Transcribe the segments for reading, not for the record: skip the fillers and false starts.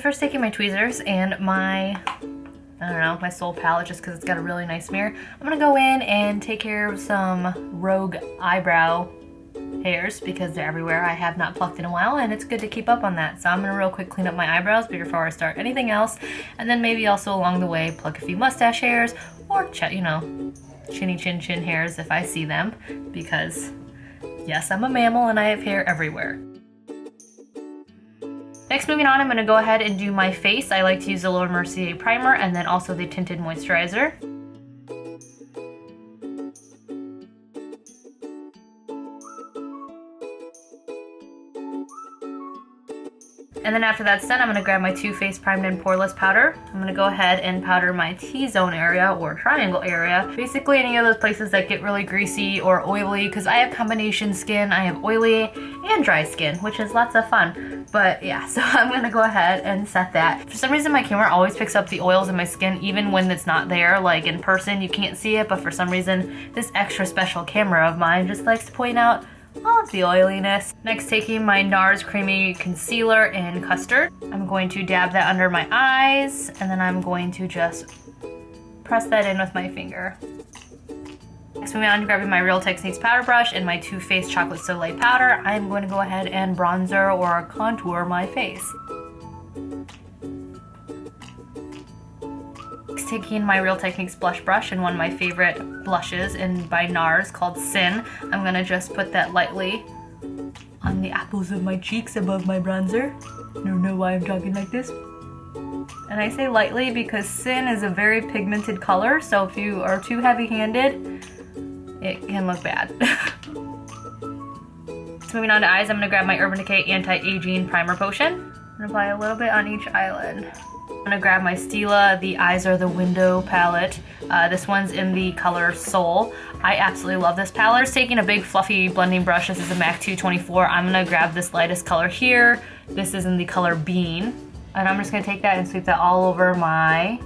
first taking my tweezers and my, I don't know, my Soul palette, just because it's got a really nice mirror. I'm gonna go in and take care of some rogue eyebrow hairs because they're everywhere. I have not plucked in a while and it's good to keep up on that. So I'm gonna real quick clean up my eyebrows before I start anything else, and then maybe also along the way pluck a few mustache hairs or, you know, chinny chin chin hairs if I see them, because yes, I'm a mammal and I have hair everywhere. Next, moving on, I'm going to go ahead and do my face. I like to use the little Mercier primer and then also the Tinted Moisturizer. And then after that's done, I'm going to grab my Too Faced Primed and Poreless powder. I'm going to go ahead and powder my T-zone area or triangle area. Basically any of those places that get really greasy or oily, because I have combination skin. I have oily and dry skin, which is lots of fun. But yeah, so I'm going to go ahead and set that. For some reason my camera always picks up the oils in my skin even when it's not there. Like in person you can't see it, but for some reason this extra special camera of mine just likes to point out all of the oiliness. Next, taking my Nars Creamy Concealer in Custard. I'm going to dab that under my eyes, and then I'm going to just press that in with my finger. Next, moving on to grabbing my Real Techniques powder brush and my Too Faced Chocolate Soleil powder, I'm going to go ahead and bronzer or contour my face. Taking my Real Techniques blush brush and one of my favorite blushes by Nars called Sin. I'm gonna just put that lightly on the apples of my cheeks above my bronzer. I don't know why I'm talking like this. And I say lightly because Sin is a very pigmented color, so if you are too heavy-handed, it can look bad. So moving on to eyes, I'm gonna grab my Urban Decay Anti-Aging Primer Potion and apply a little bit on each eyelid. I'm gonna grab my Stila The Eyes Are the Window palette. This one's in the color Soul. I absolutely love this palette. Just taking a big fluffy blending brush. This is a MAC 224. I'm gonna grab this lightest color here. This is in the color Bean. And I'm just gonna take that and sweep that all over my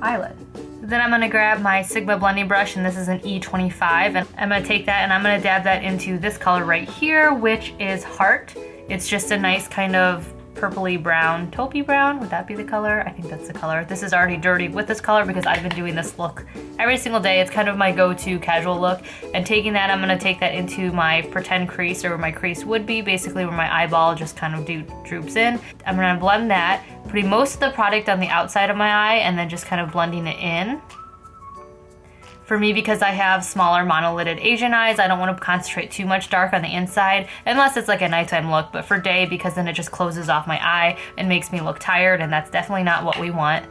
eyelid. Then I'm gonna grab my Sigma blending brush, and this is an E25. And I'm gonna take that and I'm gonna dab that into this color right here, which is Heart. It's just a nice kind of purpley brown, taupey brown, would that be the color? I think that's the color. This is already dirty with this color because I've been doing this look every single day. It's kind of my go-to casual look. And taking that, I'm gonna take that into my pretend crease, or where my crease would be, basically where my eyeball just kind of droops in. I'm gonna blend that, putting most of the product on the outside of my eye and then just kind of blending it in. For me, because I have smaller monolidded Asian eyes, I don't want to concentrate too much dark on the inside, unless it's like a nighttime look, but for day, because then it just closes off my eye and makes me look tired, and that's definitely not what we want.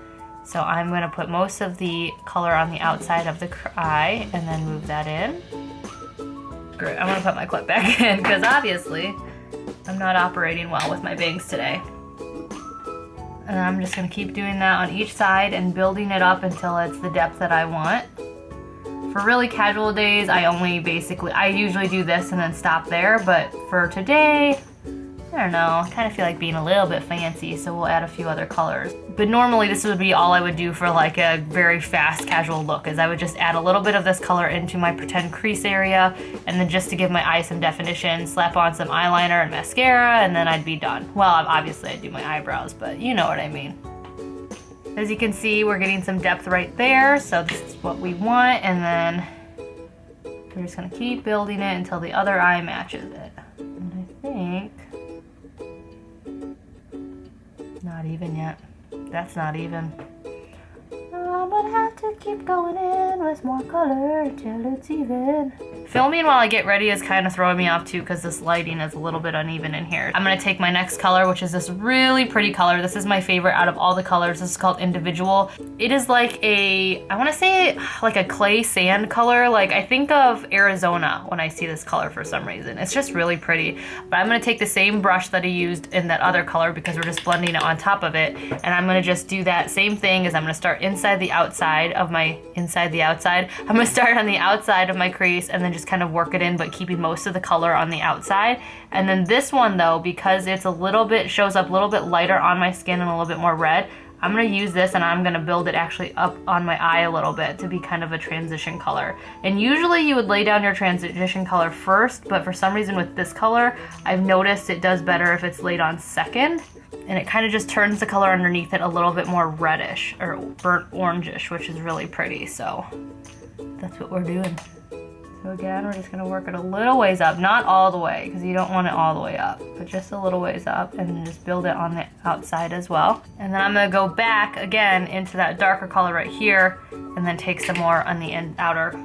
So I'm going to put most of the color on the outside of the eye, and then move that in. Great, I'm going to put my clip back in, because obviously I'm not operating well with my bangs today. And I'm just going to keep doing that on each side and building it up until it's the depth that I want. For really casual days, I usually do this and then stop there, but for today, I don't know, I kind of feel like being a little bit fancy, so we'll add a few other colors. But normally this would be all I would do for like a very fast casual look, is I would just add a little bit of this color into my pretend crease area, and then just to give my eye some definition, slap on some eyeliner and mascara, and then I'd be done. Well, obviously I'd do my eyebrows, but you know what I mean. As you can see, we're getting some depth right there, so this is what we want, and then we're just gonna keep building it until the other eye matches it. And I think, not even yet. That's not even. I'm gonna have to keep going in with more color until it's even. Filming while I get ready is kind of throwing me off too, because this lighting is a little bit uneven in here. I'm gonna take my next color, which is this really pretty color. This is my favorite out of all the colors. This is called Individual. It is like I wanna say like a clay sand color. Like I think of Arizona when I see this color for some reason. It's just really pretty. But I'm gonna take the same brush that I used in that other color, because we're just blending it on top of it. And I'm gonna just do that same thing, as I'm gonna start inside the outside of my, I'm gonna start on the outside of my crease and then just kind of work it in, but keeping most of the color on the outside. And then this one though, because it's shows up a little bit lighter on my skin and a little bit more red, I'm gonna use this and I'm gonna build it actually up on my eye a little bit to be kind of a transition color. And usually you would lay down your transition color first, but for some reason with this color, I've noticed it does better if it's laid on second. And it kind of just turns the color underneath it a little bit more reddish or burnt orangish, which is really pretty. So that's what we're doing. So again, we're just gonna work it a little ways up, not all the way, because you don't want it all the way up, but just a little ways up, and then just build it on the outside as well. And then I'm gonna go back again into that darker color right here, and then take some more on the outer.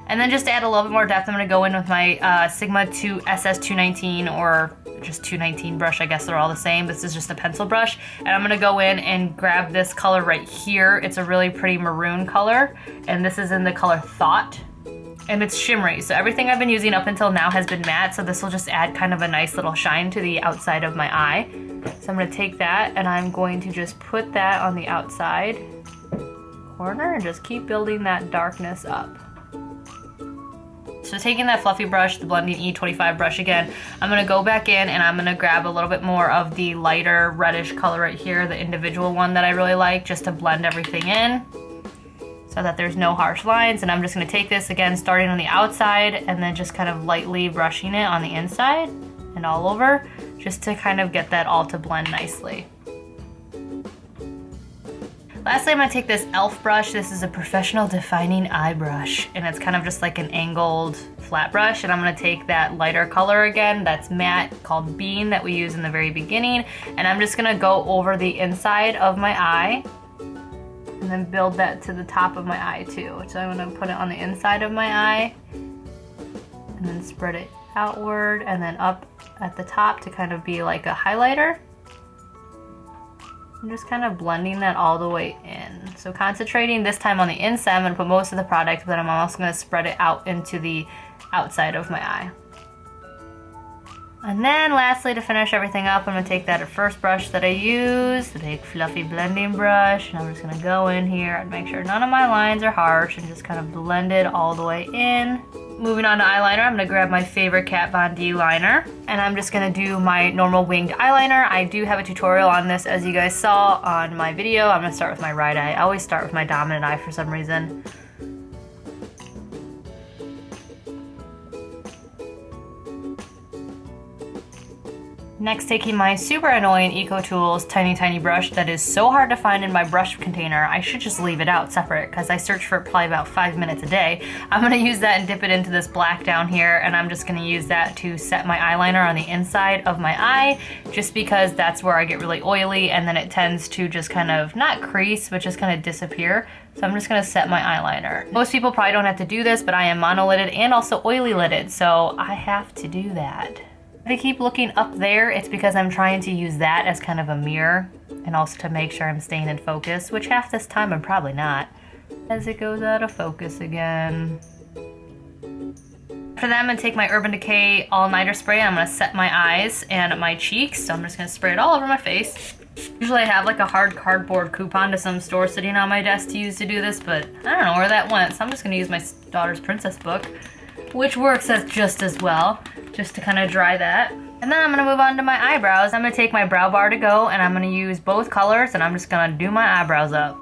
And then just to add a little bit more depth, I'm gonna go in with my Sigma 2 SS219 or just 219 brush. I guess they're all the same. This is just a pencil brush. And I'm gonna go in and grab this color right here. It's a really pretty maroon color. And this is in the color Thought. And it's shimmery. So everything I've been using up until now has been matte. So this will just add kind of a nice little shine to the outside of my eye. So I'm gonna take that and I'm going to just put that on the outside corner and just keep building that darkness up. So taking that fluffy brush, the blending E25 brush again, I'm gonna go back in and I'm gonna grab a little bit more of the lighter reddish color right here, the individual one that I really like, just to blend everything in so that there's no harsh lines. And I'm just gonna take this again, starting on the outside and then just kind of lightly brushing it on the inside and all over, just to kind of get that all to blend nicely. Lastly, I'm gonna take this e.l.f. brush. This is a professional defining eye brush, and it's kind of just like an angled flat brush. And I'm gonna take that lighter color again, that's matte, called Bean, that we use in the very beginning. And I'm just gonna go over the inside of my eye and then build that to the top of my eye too. So I'm gonna put it on the inside of my eye and then spread it outward and then up at the top to kind of be like a highlighter. I'm just kind of blending that all the way in. So concentrating this time on the inside, I'm gonna put most of the product, but I'm also gonna spread it out into the outside of my eye. And then lastly, to finish everything up, I'm gonna take that first brush that I used, the big fluffy blending brush, and I'm just gonna go in here and make sure none of my lines are harsh and just kind of blend it all the way in. Moving on to eyeliner, I'm gonna grab my favorite Kat Von D liner, and I'm just gonna do my normal winged eyeliner. I do have a tutorial on this, as you guys saw on my video. I'm gonna start with my right eye. I always start with my dominant eye for some reason. Next, taking my super annoying EcoTools tiny brush that is so hard to find in my brush container. I should just leave it out separate because I search for it probably about 5 minutes a day. I'm gonna use that and dip it into this black down here, and I'm just gonna use that to set my eyeliner on the inside of my eye, just because that's where I get really oily and then it tends to just kind of not crease, but just kind of disappear. So I'm just gonna set my eyeliner. Most people probably don't have to do this, but I am monolidded and also oily lidded, so I have to do that. If I keep looking up there, it's because I'm trying to use that as kind of a mirror and also to make sure I'm staying in focus, which half this time I'm probably not, as it goes out of focus again. For that, I'm gonna take my Urban Decay All-Nighter Spray. I'm gonna set my eyes and my cheeks, so I'm just gonna spray it all over my face. Usually I have like a hard cardboard coupon to some store sitting on my desk to use to do this, but I don't know where that went, so I'm just gonna use my daughter's princess book, which works as just as well, just to kind of dry that. And then I'm gonna move on to my eyebrows. I'm gonna take my brow bar to go, and I'm gonna use both colors, and I'm just gonna do my eyebrows up.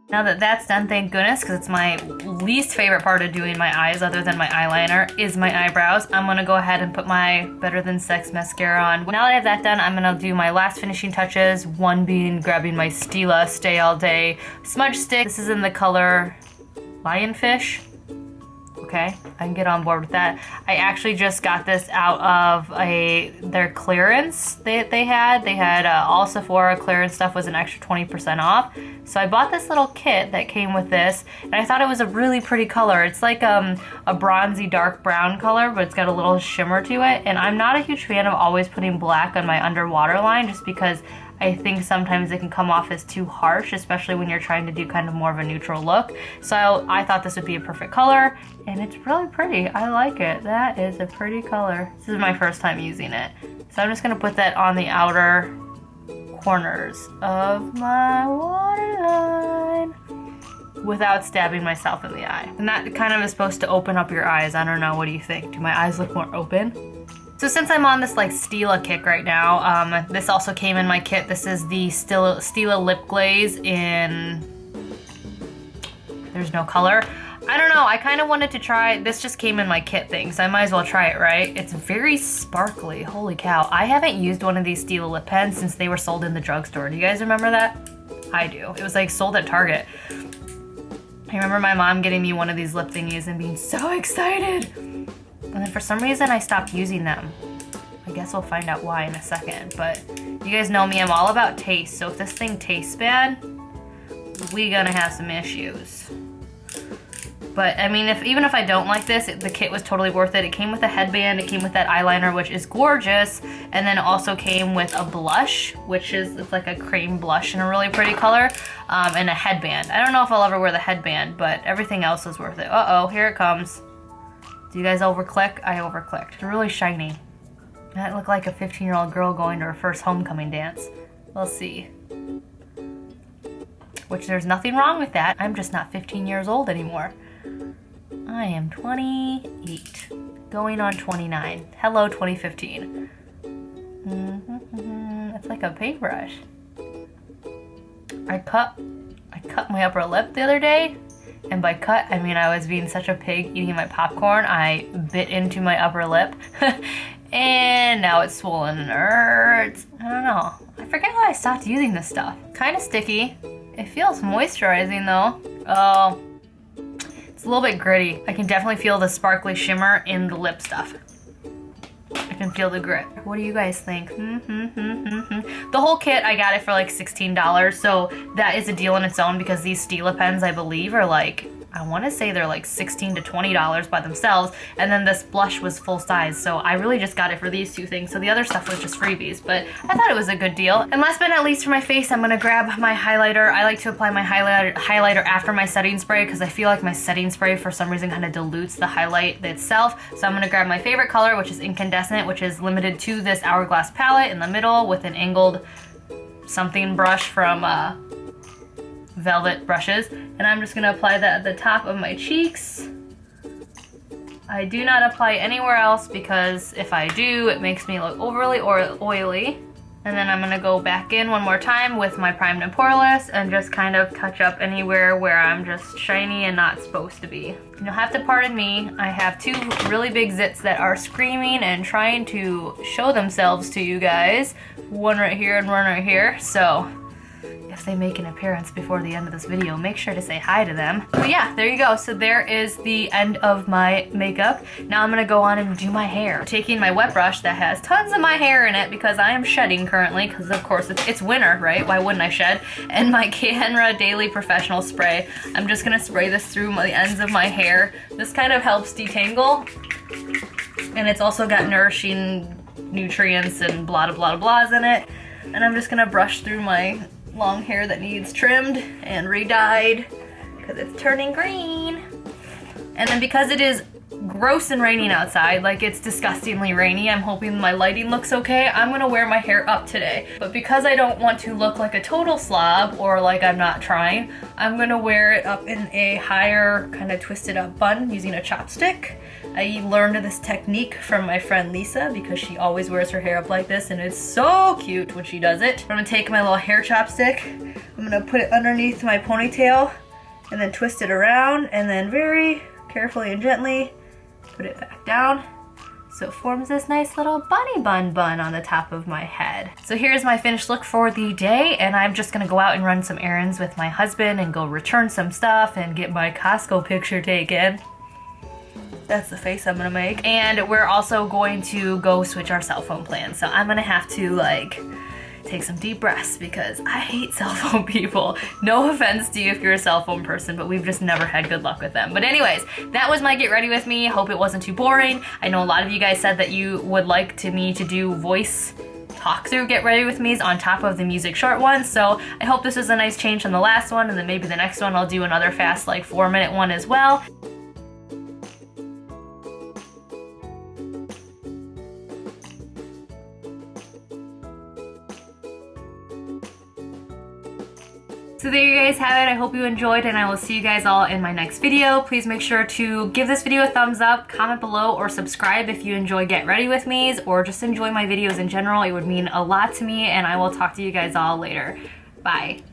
Now that that's done, thank goodness, because it's my least favorite part of doing my eyes other than my eyeliner is my eyebrows. I'm gonna go ahead and put my Better Than Sex mascara on. Now that I have that done, I'm gonna do my last finishing touches, one being grabbing my Stila Stay All Day smudge stick. This is in the color LionFish. Okay, I can get on board with that. I actually just got this out of their clearance that they had. They had all Sephora clearance stuff was an extra 20% off. So I bought this little kit that came with this, and I thought it was a really pretty color. It's like a bronzy dark brown color, but it's got a little shimmer to it. And I'm not a huge fan of always putting black on my underwater line, just because I think sometimes it can come off as too harsh, especially when you're trying to do kind of more of a neutral look. So I thought this would be a perfect color, and it's really pretty. I like it. That is a pretty color. This is my first time using it. So I'm just gonna put that on the outer corners of my waterline without stabbing myself in the eye. And that kind of is supposed to open up your eyes. I don't know, what do you think? Do my eyes look more open? So since I'm on this like Stila kick right now, this also came in my kit. This is the Stila lip glaze in, there's no color. I don't know, I kind of wanted to try, this just came in my kit thing, so I might as well try it, right? It's very sparkly, holy cow. I haven't used one of these Stila lip pens since they were sold in the drugstore. Do you guys remember that? I do. It was like sold at Target. I remember my mom getting me one of these lip thingies and being so excited. And then for some reason I stopped using them. I guess we'll find out why in a second, but you guys know me, I'm all about taste, so if this thing tastes bad, we gonna have some issues. But I mean, even if I don't like this, the kit was totally worth it. It came with a headband, it came with that eyeliner, which is gorgeous, and then it also came with a blush, which is, it's like a cream blush in a really pretty color, and a headband. I don't know if I'll ever wear the headband, but everything else is worth it. Uh-oh, here it comes. Do you guys overclick? I overclicked. They're really shiny. That looked like a 15-year-old girl going to her first homecoming dance. We'll see. Which there's nothing wrong with that. I'm just not 15 years old anymore. I am 28, going on 29. Hello, 2015. It's like a paintbrush. I cut my upper lip the other day, and by cut, I mean I was being such a pig eating my popcorn. I bit into my upper lip, and now it's swollen and hurts. I don't know. I forget why I stopped using this stuff. Kind of sticky. It feels moisturizing though. Oh. It's a little bit gritty. I can definitely feel the sparkly shimmer in the lip stuff. I can feel the grit. What do you guys think? The whole kit, I got it for like $16, so that is a deal in its own because these Stila pens, I believe, are like, I want to say they're like $16 to $20 by themselves, and then this blush was full size, so I really just got it for these two things, so the other stuff was just freebies, but I thought it was a good deal. And last but not least, for my face, I'm gonna grab my highlighter. I like to apply my highlighter after my setting spray because I feel like my setting spray for some reason kind of dilutes the highlight itself, so I'm gonna grab my favorite color, which is Incandescent, which is limited to this Hourglass palette in the middle with an angled something brush from Velvet brushes, and I'm just gonna apply that at the top of my cheeks. I do not apply anywhere else because if I do, it makes me look overly oily. And then I'm gonna go back in one more time with my primed and poreless and just kind of touch up anywhere where I'm just shiny and not supposed to be. You'll have to pardon me, I have two really big zits that are screaming and trying to show themselves to you guys. One right here and one right here, so if they make an appearance before the end of this video, make sure to say hi to them. But yeah, there you go. So there is the end of my makeup. Now I'm gonna go on and do my hair. Taking my wet brush that has tons of my hair in it because I am shedding currently, because of course it's winter, right? Why wouldn't I shed? And my Canra Daily Professional Spray. I'm just gonna spray this through the ends of my hair. This kind of helps detangle. And it's also got nourishing nutrients and blah blah blah blahs in it. And I'm just gonna brush through my long hair that needs trimmed and re-dyed because it's turning green. And then because it is gross and raining outside, like it's disgustingly rainy, I'm hoping my lighting looks okay, I'm gonna wear my hair up today. But because I don't want to look like a total slob or like I'm not trying, I'm gonna wear it up in a higher kind of twisted up bun using a chopstick. I learned this technique from my friend Lisa because she always wears her hair up like this and it's so cute when she does it. I'm gonna take my little hair chopstick, I'm gonna put it underneath my ponytail and then twist it around and then very carefully and gently put it back down so it forms this nice little bunny bun on the top of my head. So here's my finished look for the day, and I'm just gonna go out and run some errands with my husband and go return some stuff and get my Costco picture taken. That's the face I'm gonna make. And we're also going to go switch our cell phone plans. So I'm gonna have to like take some deep breaths because I hate cell phone people. No offense to you if you're a cell phone person, but we've just never had good luck with them. But anyways, that was my get ready with me. Hope it wasn't too boring. I know a lot of you guys said that you would like me to do voice talk through get ready with me's on top of the music short ones, so I hope this is a nice change from the last one, and then maybe the next one I'll do another fast like 4-minute one as well. So there you guys have it. I hope you enjoyed, and I will see you guys all in my next video. Please make sure to give this video a thumbs up, comment below, or subscribe if you enjoy Get Ready With Me's, or just enjoy my videos in general. It would mean a lot to me, and I will talk to you guys all later. Bye.